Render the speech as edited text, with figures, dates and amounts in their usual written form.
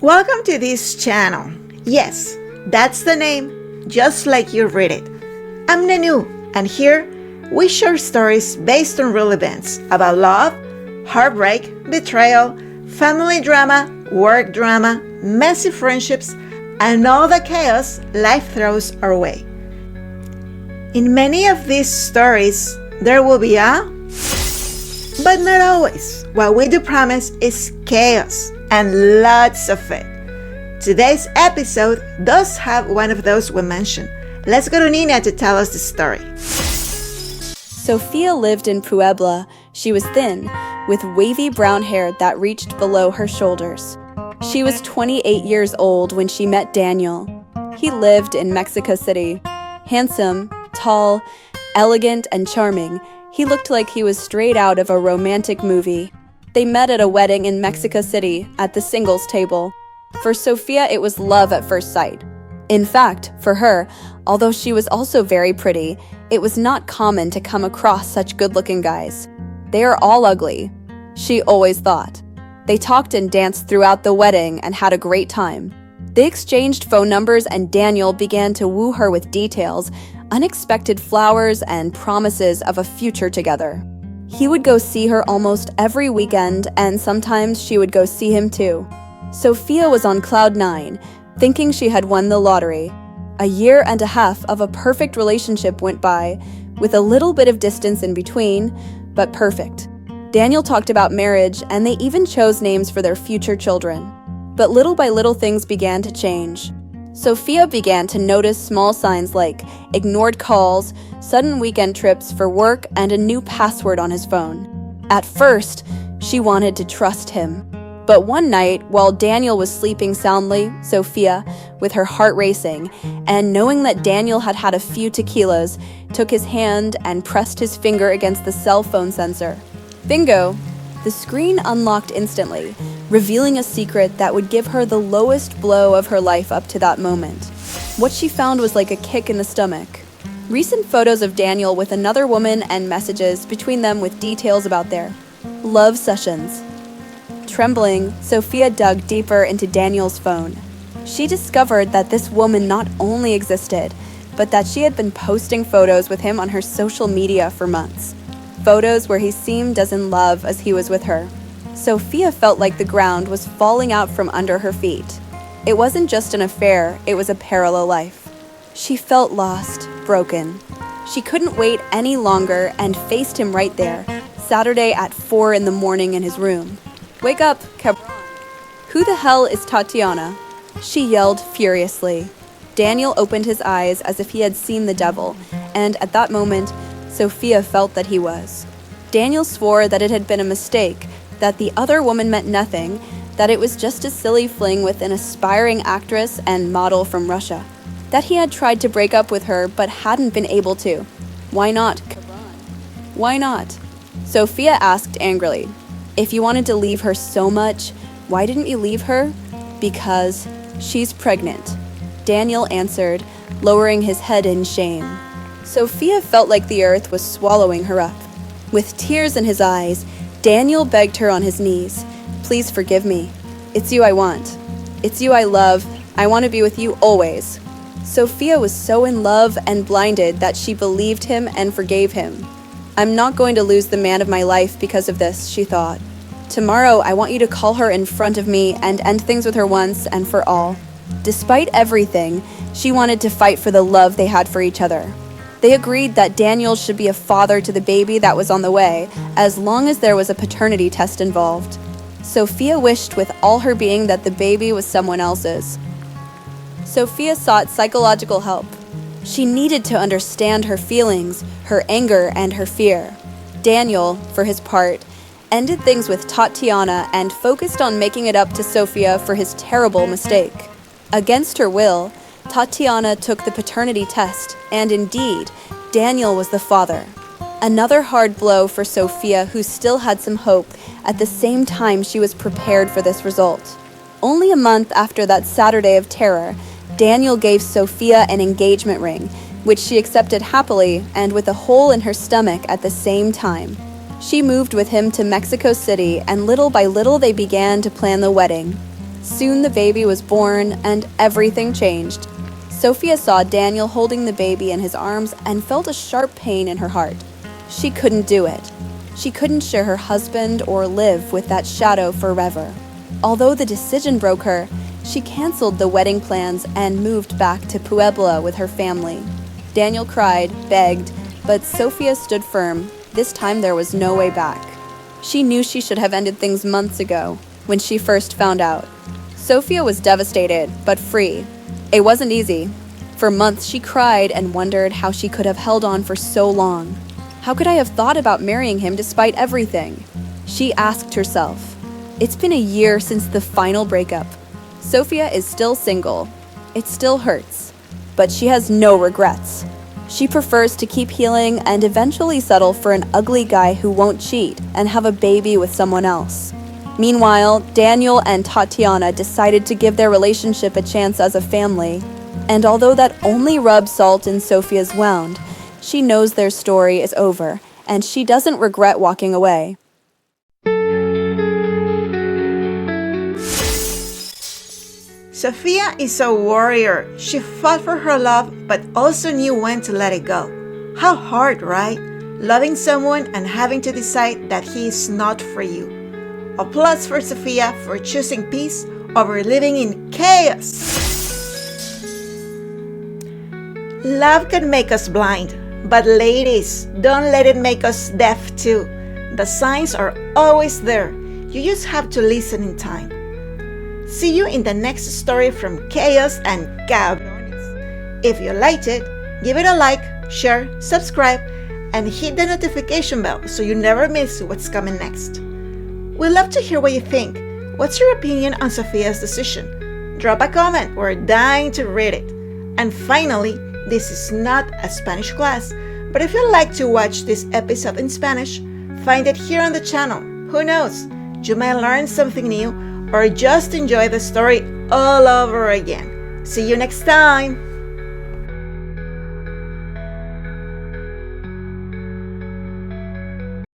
Welcome to this channel. Yes, that's the name, just like you read it. I'm Nanu, and here we share stories based on real events about love, heartbreak, betrayal, family drama, work drama, messy friendships, and all the chaos life throws our way. In many of these stories, there will be but not always. What we do promise is chaos and lots of it. Today's episode does have one of those we mentioned. Let's go to Nina to tell us the story. Sofia lived in Puebla. She was thin, with wavy brown hair that reached below her shoulders. She was 28 years old when she met Daniel. He lived in Mexico City. Handsome, tall, elegant, and charming, he looked like he was straight out of a romantic movie. They met at a wedding in Mexico City at the singles table. For Sofia, it was love at first sight. In fact, for her, although she was also very pretty, it was not common to come across such good-looking guys. They are all ugly, she always thought. They talked and danced throughout the wedding and had a great time. They exchanged phone numbers and Daniel began to woo her with details, unexpected flowers, and promises of a future together. He would go see her almost every weekend, and sometimes she would go see him too. Sofia was on cloud 9, thinking she had won the lottery. A year and a half of a perfect relationship went by, with a little bit of distance in between, but perfect. Daniel talked about marriage, and they even chose names for their future children. But little by little things began to change. Sofia began to notice small signs like ignored calls, sudden weekend trips for work, and a new password on his phone. At first, she wanted to trust him. But one night, while Daniel was sleeping soundly, Sofia, with her heart racing, and knowing that Daniel had had a few tequilas, took his hand and pressed his finger against the cell phone sensor. Bingo! The screen unlocked instantly, revealing a secret that would give her the lowest blow of her life up to that moment. What she found was like a kick in the stomach. Recent photos of Daniel with another woman and messages between them with details about their love sessions. Trembling, Sofia dug deeper into Daniel's phone. She discovered that this woman not only existed, but that she had been posting photos with him on her social media for months. Photos where he seemed as in love as he was with her. Sofia felt like the ground was falling out from under her feet. It wasn't just an affair, it was a parallel life. She felt lost, broken. She couldn't wait any longer and faced him right there, Saturday at 4 a.m. in his room. "Wake up, cabron. Who the hell is Tatiana?" she yelled furiously. Daniel opened his eyes as if he had seen the devil, and at that moment, Sofia felt that he was. Daniel swore that it had been a mistake, that the other woman meant nothing, that it was just a silly fling with an aspiring actress and model from Russia, that he had tried to break up with her but hadn't been able to. Why not? Why not? Sofia asked angrily. If you wanted to leave her so much, why didn't you leave her? Because she's pregnant, Daniel answered, lowering his head in shame. Sofia felt like the earth was swallowing her up. With tears in his eyes, Daniel begged her on his knees, "Please forgive me. It's you I want. It's you I love. I want to be with you always." Sofia was so in love and blinded that she believed him and forgave him. "I'm not going to lose the man of my life because of this," she thought. "Tomorrow, I want you to call her in front of me and end things with her once and for all." Despite everything, she wanted to fight for the love they had for each other. They agreed that Daniel should be a father to the baby that was on the way, as long as there was a paternity test involved. Sofia wished with all her being that the baby was someone else's. Sofia sought psychological help. She needed to understand her feelings, her anger, and her fear. Daniel, for his part, ended things with Tatiana and focused on making it up to Sofia for his terrible mistake. Against her will, Tatiana took the paternity test, and indeed, Daniel was the father. Another hard blow for Sofia, who still had some hope at the same time she was prepared for this result. Only a month after that Saturday of terror, Daniel gave Sofia an engagement ring, which she accepted happily and with a hole in her stomach at the same time. She moved with him to Mexico City, and little by little they began to plan the wedding. Soon the baby was born and everything changed. Sofia saw Daniel holding the baby in his arms and felt a sharp pain in her heart. She couldn't do it. She couldn't share her husband or live with that shadow forever. Although the decision broke her, she canceled the wedding plans and moved back to Puebla with her family. Daniel cried, begged, but Sofia stood firm. This time there was no way back. She knew she should have ended things months ago, when she first found out. Sofia was devastated, but free. It wasn't easy. For months she cried and wondered how she could have held on for so long. How could I have thought about marrying him despite everything? She asked herself. It's been a year since the final breakup. Sofia is still single. It still hurts. But she has no regrets. She prefers to keep healing and eventually settle for an ugly guy who won't cheat and have a baby with someone else. Meanwhile, Daniel and Tatiana decided to give their relationship a chance as a family. And although that only rubs salt in Sofia's wound, she knows their story is over, and she doesn't regret walking away. Sofia is a warrior. She fought for her love, but also knew when to let it go. How hard, right? Loving someone and having to decide that he is not for you. Applause for Sofia for choosing peace over living in chaos. Love can make us blind, but ladies, don't let it make us deaf too. The signs are always there. You just have to listen in time. See you in the next story from Kaos Ka Bronez. If you liked it, give it a like, share, subscribe, and hit the notification bell so you never miss what's coming next. We'd love to hear what you think. What's your opinion on Sofia's decision? Drop a comment, we're dying to read it. And finally, this is not a Spanish class, but if you'd like to watch this episode in Spanish, find it here on the channel. Who knows? You might learn something new or just enjoy the story all over again. See you next time!